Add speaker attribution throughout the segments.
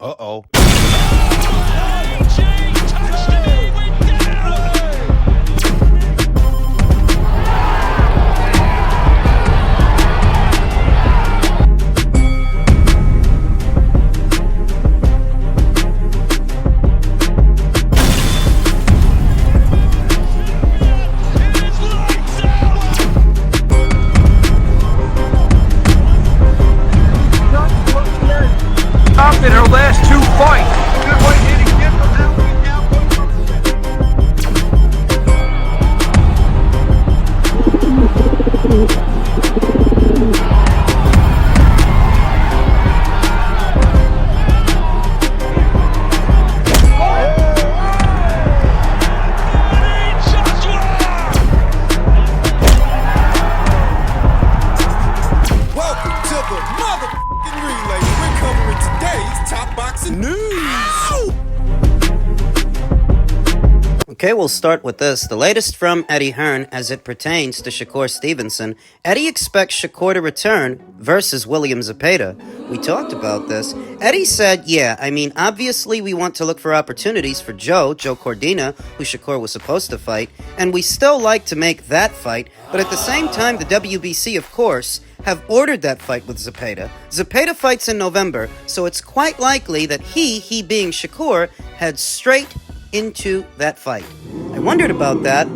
Speaker 1: Uh-oh.
Speaker 2: In her last two fights. Good way hitting him from that way down.
Speaker 3: Welcome to the motherfucking relay. We're covering today's top boxing news.
Speaker 4: Okay, we'll start with this. The latest from Eddie Hearn as it pertains to Shakur Stevenson. Eddie expects Shakur to return versus William Zepeda. We talked about this. Eddie said, obviously we want to look for opportunities for Joe Cordina, who Shakur was supposed to fight, and we still like to make that fight, but at the same time, the WBC, of course, have ordered that fight with Zepeda. Zepeda fights in November, so it's quite likely that he being Shakur, heads straight into that fight. I wondered about that.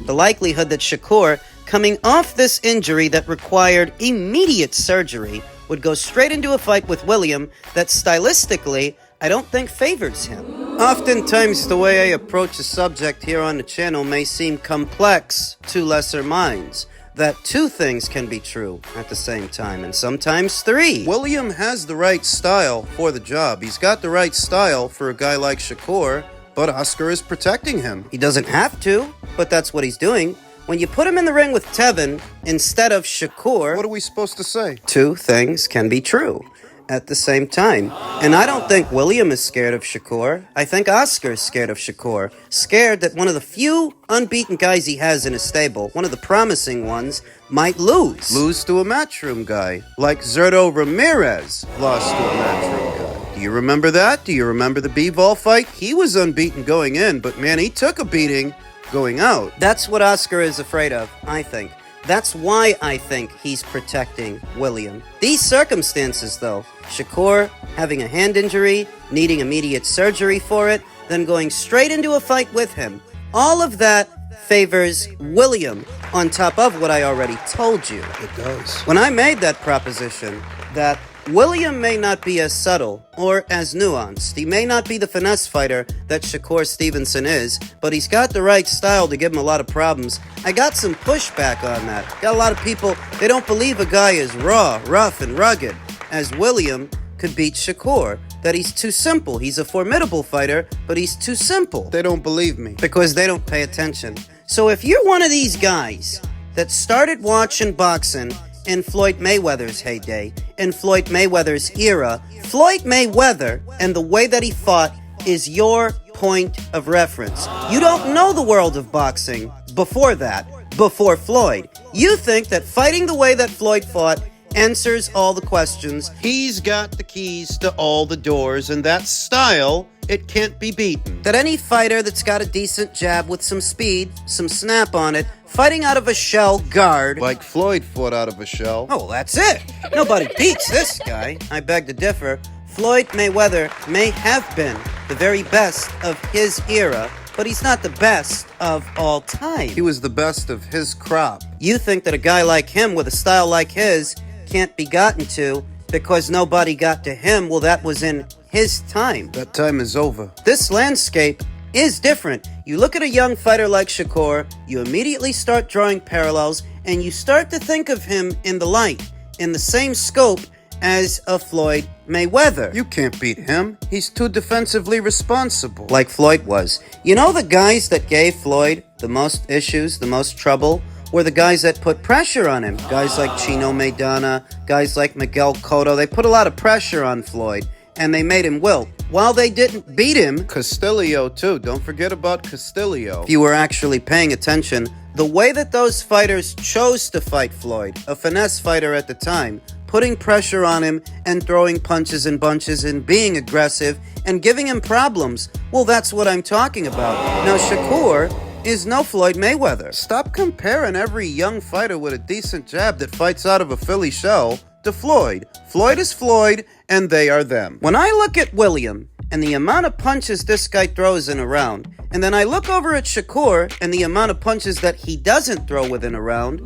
Speaker 4: The likelihood that Shakur, coming off this injury that required immediate surgery, would go straight into a fight with William that stylistically, I don't think favors him. Oftentimes, the way I approach a subject here on the channel may seem complex to lesser minds. That two things can be true at the same time, and sometimes three. William has the right style for the job. He's got the right style for a guy like Shakur, but Oscar is protecting him. He doesn't have to, but that's what he's doing. When you put him in the ring with Tevin instead of Shakur,
Speaker 1: What are we supposed to say?
Speaker 4: two things can be true at the same time. And I don't think William is scared of Shakur. I think Oscar is scared of Shakur. Scared that one of the few unbeaten guys he has in his stable, one of the promising ones, might lose. Lose to a matchroom guy, like Zerto Ramirez lost to a matchroom guy. Do you remember that? Do you remember the B-Ball fight? He was unbeaten going in, but man, he took a beating going out. That's what Oscar is afraid of, I think. That's why I think he's protecting William. These circumstances, though, Shakur having a hand injury, needing immediate surgery for it, then going straight into a fight with him, all of that favors William on top of what I already told you.
Speaker 1: It does.
Speaker 4: When I made that proposition that William may not be as subtle or as nuanced, he may not be the finesse fighter that Shakur Stevenson is, but he's got the right style to give him a lot of problems, I got some pushback on that. Got a lot of people, they don't believe a guy is raw, rough, and rugged, as William could beat Shakur. That he's too simple. He's a formidable fighter, but he's too simple.
Speaker 1: They don't believe me.
Speaker 4: Because they don't pay attention. So if you're one of these guys that started watching boxing in Floyd Mayweather's heyday, in Floyd Mayweather's era, Floyd Mayweather and the way that he fought is your point of reference. You don't know the world of boxing before that, before Floyd. You think that fighting the way that Floyd fought answers all the questions.
Speaker 1: He's got the keys to all the doors, and that style, it can't be beaten.
Speaker 4: That any fighter that's got a decent jab with some speed, some snap on it, fighting out of a shell guard.
Speaker 1: Like Floyd fought out of a shell.
Speaker 4: Oh, well, that's it. Nobody beats this guy. I beg to differ. Floyd Mayweather may have been the very best of his era, but he's not the best of all time.
Speaker 1: He was the best of his crop.
Speaker 4: You think that a guy like him with a style like his can't be gotten to because nobody got to him? Well, that was in his time.
Speaker 1: That time is over.
Speaker 4: This landscape is different. You look at a young fighter like Shakur, you immediately start drawing parallels, and you start to think of him in the light, in the same scope as a Floyd Mayweather.
Speaker 1: You can't beat him. He's too defensively responsible.
Speaker 4: Like Floyd was. You know the guys that gave Floyd the most issues, the most trouble, were the guys that put pressure on him. Guys like Chino Maidana, guys like Miguel Cotto. They put a lot of pressure on Floyd, and they made him wilt. While they didn't beat him,
Speaker 1: Castillo, too. Don't forget about Castillo.
Speaker 4: if you were actually paying attention, the way that those fighters chose to fight Floyd, a finesse fighter at the time, putting pressure on him and throwing punches and bunches and being aggressive and giving him problems. Well, that's what I'm talking about. Now, Shakur is no Floyd Mayweather. Stop comparing every young fighter with a decent jab that fights out of a Philly shell to Floyd. Floyd is Floyd, and they are them. When I look at William and the amount of punches this guy throws in a round, and then I look over at Shakur and the amount of punches that he doesn't throw within a round,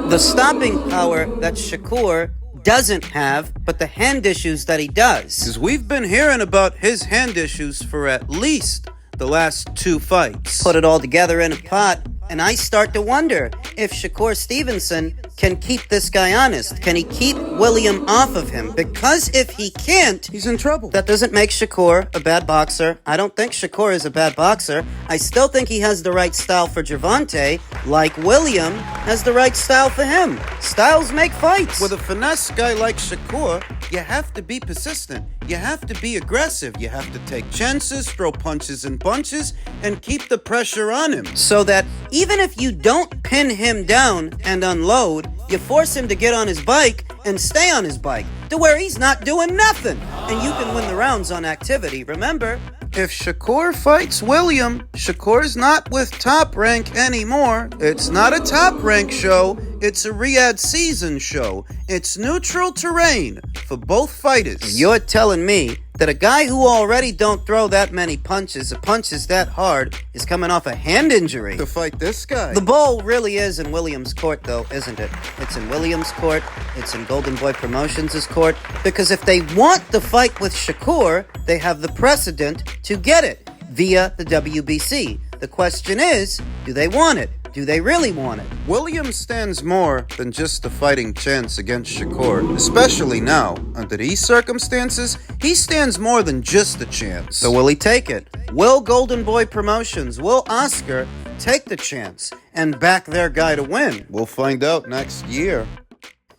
Speaker 4: the stopping power that Shakur doesn't have, but the hand issues that he does. Because we've been hearing about his hand issues for at least the last 2 fights. Put it all together in a pot, and I start to wonder if Shakur Stevenson can keep this guy honest. Can he keep William off of him? Because if he can't, he's in trouble. That doesn't make Shakur a bad boxer. I don't think Shakur is a bad boxer. I still think he has the right style for Gervonta, like William has the right style for him. Styles make fights. With a finesse guy like Shakur, you have to be persistent. You have to be aggressive. You have to take chances, throw punches and bunches, and keep the pressure on him. So that even if you don't pin him down and unload, you force him to get on his bike and stay on his bike to where he's not doing nothing. And you can win the rounds on activity. Remember, if Shakur fights William, Shakur's not with Top Rank anymore. It's not a Top Rank show. It's a Riyadh season show. It's neutral terrain for both fighters. You're telling me that a guy who already don't throw that many punches, punches that hard, is coming off a hand injury to fight this guy? The ball really is in Williams' court, though, isn't it? It's in Williams' court. It's in Golden Boy Promotions' court. Because if they want the fight with Shakur, they have the precedent to get it via the WBC. The question is, do they want it? Do they really want it? Williams stands more than just a fighting chance against Shakur. Especially now, under these circumstances, he stands more than just a chance. So will he take it? Will Golden Boy Promotions, will Oscar take the chance and back their guy to win? We'll find out next year.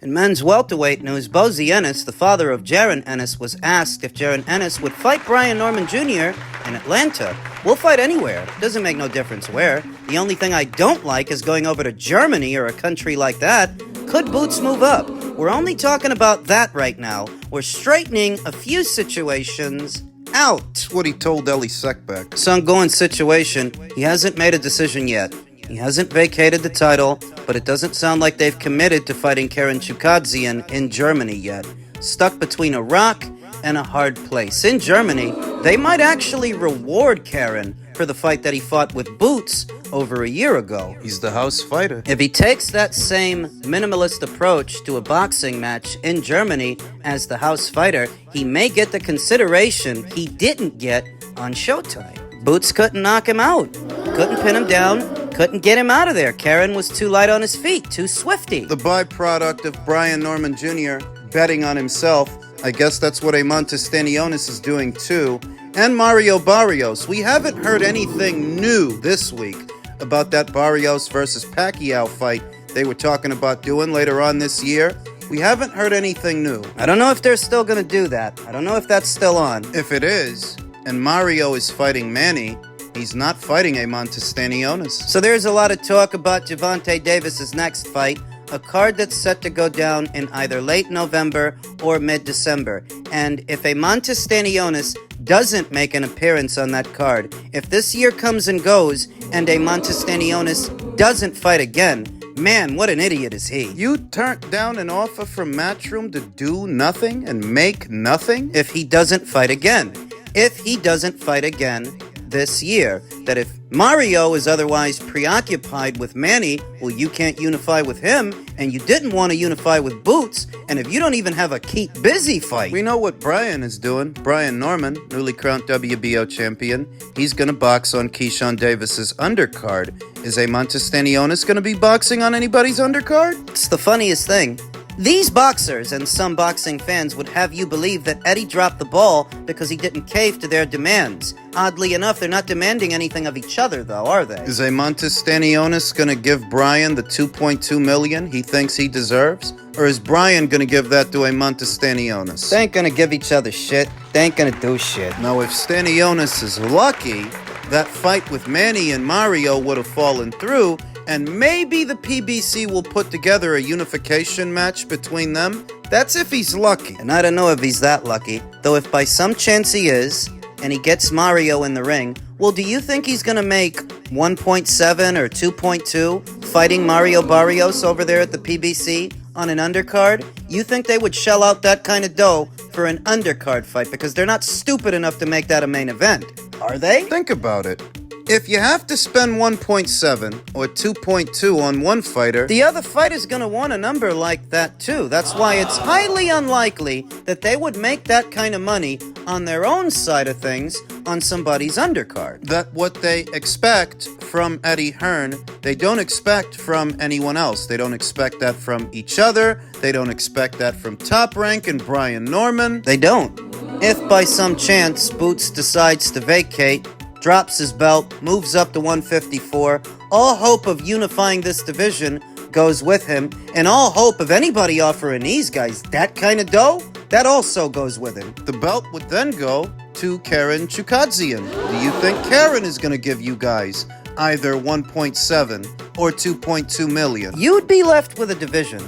Speaker 4: In men's welterweight news, Bozy Ennis, the father of Jaron Ennis, was asked if Jaron Ennis would fight Brian Norman Jr. in Atlanta. We'll fight anywhere. Doesn't make no difference where. The only thing I don't like is going over to Germany or a country like that. Could Boots move up? We're only talking about that right now. We're straightening a few situations out. That's what he told Ellie Seckbeck. It's an ongoing situation. He hasn't made a decision yet. He hasn't vacated the title, but it doesn't sound like they've committed to fighting Karen Chukadzian in Germany yet. Stuck between a rock and a hard place. In Germany, they might actually reward Karen for the fight that he fought with Boots over a year ago. He's the house fighter. If he takes that same minimalist approach to a boxing match in Germany as the house fighter, he may get the consideration he didn't get on Showtime. Boots couldn't knock him out. Couldn't pin him down. Couldn't get him out of there. Karen was too light on his feet, too swifty. The byproduct of Brian Norman Jr. betting on himself. I guess that's what Montes Stanionis is doing too. And Mario Barrios. We haven't heard anything new this week about that Barrios versus Pacquiao fight they were talking about doing later on this year. We haven't heard anything new. I don't know if they're still going to do that. I don't know if that's still on. If it is, and Mario is fighting Manny, he's not fighting Montes Stanionis. So there's a lot of talk about Gervonta Davis's next fight, a card that's set to go down in either late November or mid-December. And if Montes Stanionis doesn't make an appearance on that card, if this year comes and goes and Montes Stanionis doesn't fight again, man, what an idiot is he. You turned down an offer from Matchroom to do nothing and make nothing? If he doesn't fight again. If he doesn't fight again this year. That if Mario is otherwise preoccupied with Manny, well, you can't unify with him, and you didn't want to unify with Boots, and if you don't even have a keep busy fight. We know what Brian is doing. Brian Norman, newly crowned WBO champion, he's going to box on Keyshawn Davis's undercard. Is Montes Stanionis going to be boxing on anybody's undercard? It's the funniest thing. These boxers and some boxing fans would have you believe that Eddie dropped the ball because he didn't cave to their demands. Oddly enough, they're not demanding anything of each other, though, are they? Is Montes Stanionis going to give Brian the $2.2 million he thinks he deserves? Or is Brian going to give that to Montes Stanionis? They ain't going to give each other shit. They ain't going to do shit. Now, if Stanionis is lucky, that fight with Manny and Mario would have fallen through,
Speaker 1: and maybe the PBC will put together a unification match between them. That's if he's lucky.
Speaker 4: And I don't know if he's that lucky, though if by some chance he is, and he gets Mario in the ring, well, do you think he's gonna make 1.7 or 2.2 fighting Mario Barrios over there at the PBC on an undercard? You think they would shell out that kind of dough for an undercard fight because they're not stupid enough to make that a main event, are they?
Speaker 1: Think about it. If you have to spend 1.7 or 2.2 on one fighter,
Speaker 4: The other fighter's gonna want a number like that too. That's why it's highly unlikely that they would make that kind of money on their own side of things on somebody's undercard.
Speaker 1: that what they expect from Eddie Hearn, they don't expect from anyone else. They don't expect that from each other. They don't expect that from Top Rank and Brian Norman.
Speaker 4: They don't. If by some chance Boots decides to vacate, drops his belt, moves up to 154, all hope of unifying this division goes with him, and all hope of anybody offering these guys that kind of dough, that also goes with him.
Speaker 1: The belt would then go to Karen Chukadzian. Do you think Karen is going to give you guys either 1.7 or 2.2 million?
Speaker 4: You'd be left with a division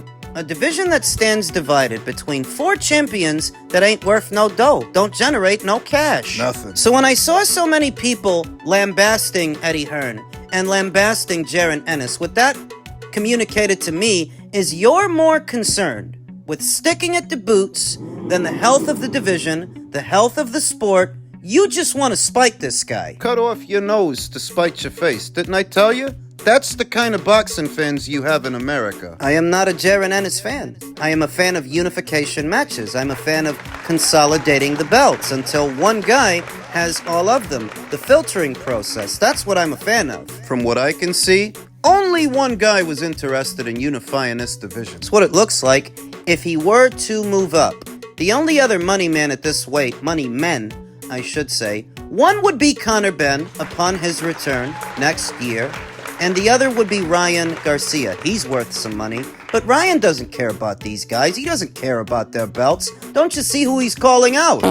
Speaker 4: that stands divided between 4 champions that ain't worth no dough, don't generate no cash.
Speaker 1: Nothing.
Speaker 4: So when I saw so many people lambasting Eddie Hearn and lambasting Jaron Ennis, what that communicated to me is you're more concerned with sticking at the Boots than the health of the division, the health of the sport. You just want to spite this guy.
Speaker 1: Cut off your nose to spite your face. Didn't I tell you? That's the kind of boxing fans you have in America.
Speaker 4: I am not a Jaron Ennis fan. I am a fan of unification matches. I'm a fan of consolidating the belts until one guy has all of them. The filtering process, that's what I'm a fan of.
Speaker 1: From what I can see, only one guy was interested in unifying this division.
Speaker 4: It's what it looks like if he were to move up. The only other money man at this weight, money men, I should say, one would be Conor Benn upon his return next year, and the other would be Ryan Garcia. He's worth some money, but Ryan doesn't care about these guys. He doesn't care about their belts. Don't you see who he's calling out?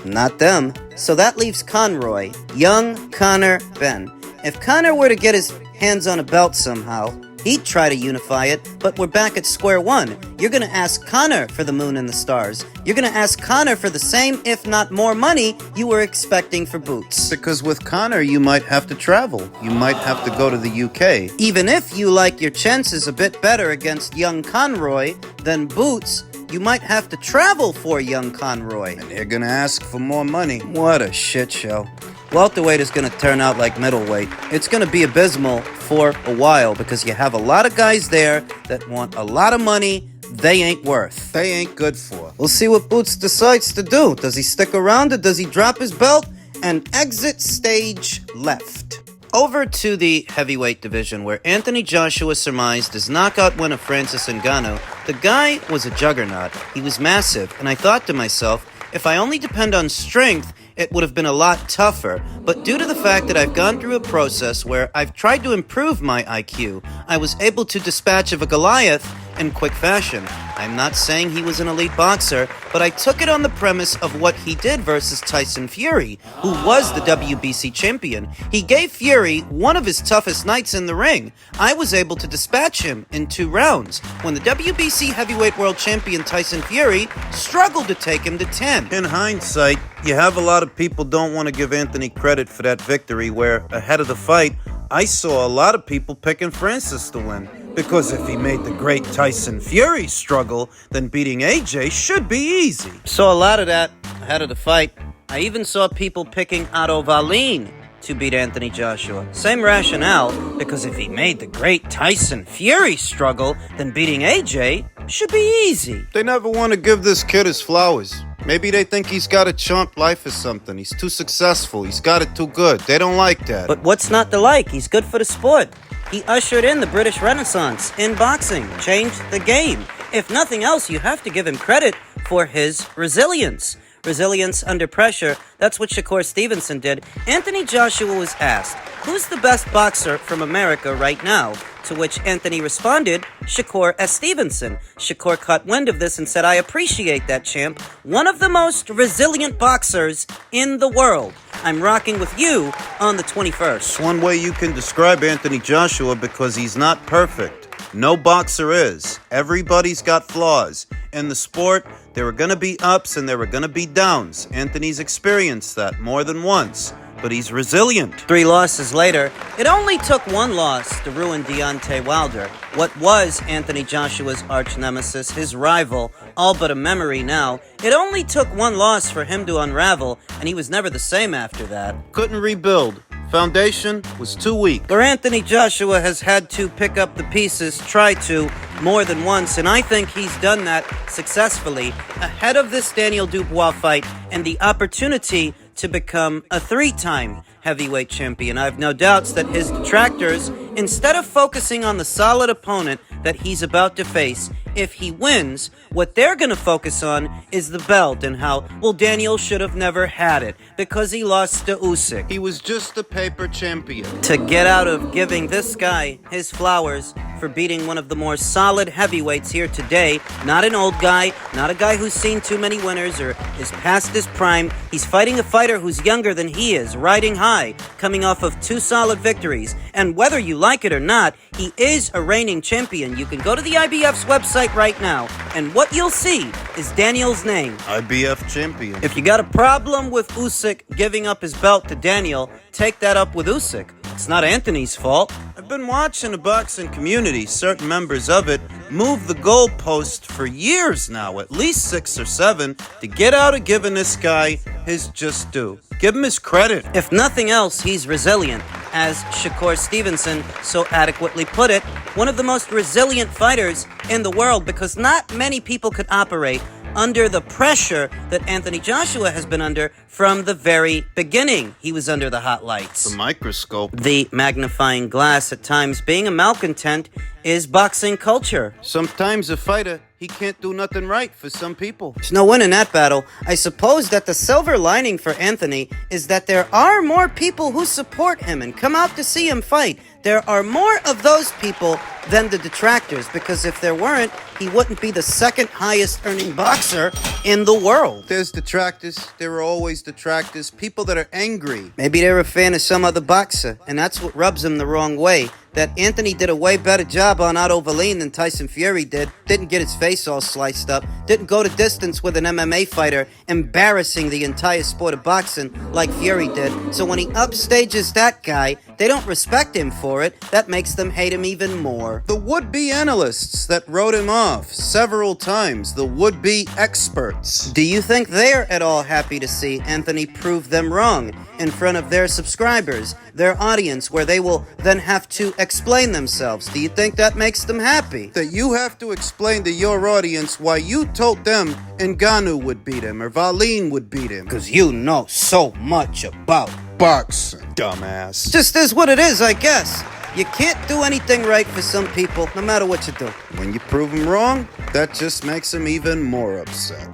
Speaker 4: Not them. So that leaves Conroy, young Conor Benn. If Conor were to get his hands on a belt somehow, he'd try to unify it, but we're back at square one. You're gonna ask Conor for the moon and the stars. You're gonna ask Conor for the same, if not more money, you were expecting for Boots.
Speaker 1: Because with Conor, you might have to travel. You might have to go to the UK.
Speaker 4: Even if you like your chances a bit better against young Conroy than Boots, you might have to travel for young Conroy.
Speaker 1: And they're gonna ask for more money.
Speaker 4: What a shit show. Welterweight is going to turn out like middleweight. It's going to be abysmal for a while because you have a lot of guys there that want a lot of money they ain't worth.
Speaker 1: They ain't good for.
Speaker 4: We'll see what Boots decides to do. Does he stick around or does he drop his belt and exit stage left? Over to the heavyweight division where Anthony Joshua surmised his knockout win of Francis Ngannou. The guy was a juggernaut. He was massive, and I thought to myself, if I only depend on strength, it would have been a lot tougher, but due to the fact that I've gone through a process where I've tried to improve my IQ, I was able to dispatch of a Goliath in quick fashion. I'm not saying he was an elite boxer, but I took it on the premise of what he did versus Tyson Fury, who was the WBC champion. He gave Fury one of his toughest nights in the ring. I was able to dispatch him in 2 rounds, when the WBC heavyweight world champion Tyson Fury struggled to take him to 10.
Speaker 1: In hindsight, you have a lot of people don't want to give Anthony credit for that victory where, ahead of the fight, I saw a lot of people picking Francis to win. Because if he made the great Tyson Fury struggle, then beating AJ should be easy.
Speaker 4: Saw a lot of that ahead of the fight. I even saw people picking Otto Wallin to beat Anthony Joshua. Same rationale, because if he made the great Tyson Fury struggle, then beating AJ should be easy.
Speaker 1: They never want to give this kid his flowers. Maybe they think he's got a chump life or something. He's too successful. He's got it too good. They don't like that.
Speaker 4: But what's not to like? He's good for the sport. He ushered in the British Renaissance in boxing, changed the game. If nothing else, you have to give him credit for his resilience. resilience under pressure. That's what Shakur Stevenson did. Anthony Joshua was asked, who's the best boxer from America right now? To which Anthony responded, Shakur S. Stevenson. Shakur caught wind of this and said, I appreciate that, champ. One of the most resilient boxers in the world. I'm rocking with you on the 21st.
Speaker 1: It's one way you can describe Anthony Joshua because he's not perfect. No boxer is. Everybody's got flaws. In the sport, there are going to be ups and there are going to be downs. Anthony's experienced that more than once. But he's resilient.
Speaker 4: 3 losses later, it only took 1 loss to ruin Deontay Wilder. What was Anthony Joshua's arch nemesis, his rival, all but a memory now. It only took 1 loss for him to unravel, and he was never the same after that.
Speaker 1: Couldn't rebuild. Foundation was too weak.
Speaker 4: Where Anthony Joshua has had to pick up the pieces, try to, more than once, and I think he's done that successfully ahead of this Daniel Dubois fight and the opportunity to become a 3-time heavyweight champion. I have no doubts that his detractors, instead of focusing on the solid opponent that he's about to face, if he wins, what they're going to focus on is the belt and how, well, Daniel should have never had it because he lost to Usyk.
Speaker 1: He was just a paper champion.
Speaker 4: To get out of giving this guy his flowers for beating one of the more solid heavyweights here today, not an old guy, not a guy who's seen too many winners or is past his prime. He's fighting a fighter who's younger than he is, riding high, coming off of 2 solid victories. And whether you like it or not, he is a reigning champion. You can go to the IBF's website right now, and what you'll see is Daniel's name.
Speaker 1: IBF champion.
Speaker 4: If you got a problem with Usyk giving up his belt to Daniel, take that up with Usyk. It's not Anthony's fault.
Speaker 1: I've been watching the boxing community, certain members of it, move the goalpost for years now, at least 6 or 7, to get out of giving this guy his just due. Give him his credit.
Speaker 4: If nothing else, he's resilient. As Shakur Stevenson so adequately put it, one of the most resilient fighters in the world because not many people could operate under the pressure that Anthony Joshua has been under from the very beginning. He was under the hot lights.
Speaker 1: The microscope.
Speaker 4: The magnifying glass at times. Being a malcontent is boxing culture.
Speaker 1: Sometimes a fighter, he can't do nothing right for some people.
Speaker 4: There's no win in that battle. I suppose that the silver lining for Anthony is that there are more people who support him and come out to see him fight. There are more of those people than the detractors, because if there weren't, he wouldn't be the 2nd highest earning boxer in the world.
Speaker 1: There's detractors. There are always detractors. People that are angry.
Speaker 4: Maybe they're a fan of some other boxer, and that's what rubs them the wrong way. That Anthony did a way better job on Otto Wallin than Tyson Fury did. Didn't get his face all sliced up. Didn't go to distance with an MMA fighter, embarrassing the entire sport of boxing like Fury did. So when he upstages that guy, they don't respect him for it. That makes them hate him even more.
Speaker 1: The would-be analysts that wrote him off several times, the would-be experts.
Speaker 4: Do you think they're at all happy to see Anthony prove them wrong in front of their subscribers, their audience, where they will then have to explain themselves? Do you think that makes them happy?
Speaker 1: That you have to explain to your audience why you told them Ngannou would beat him or Wallin would beat him.
Speaker 4: Because you know so much about
Speaker 1: Boxing, dumbass.
Speaker 4: just is what it is, I guess. You can't do anything right for some people, no matter what you do.
Speaker 1: When you prove them wrong, that just makes them even more upset.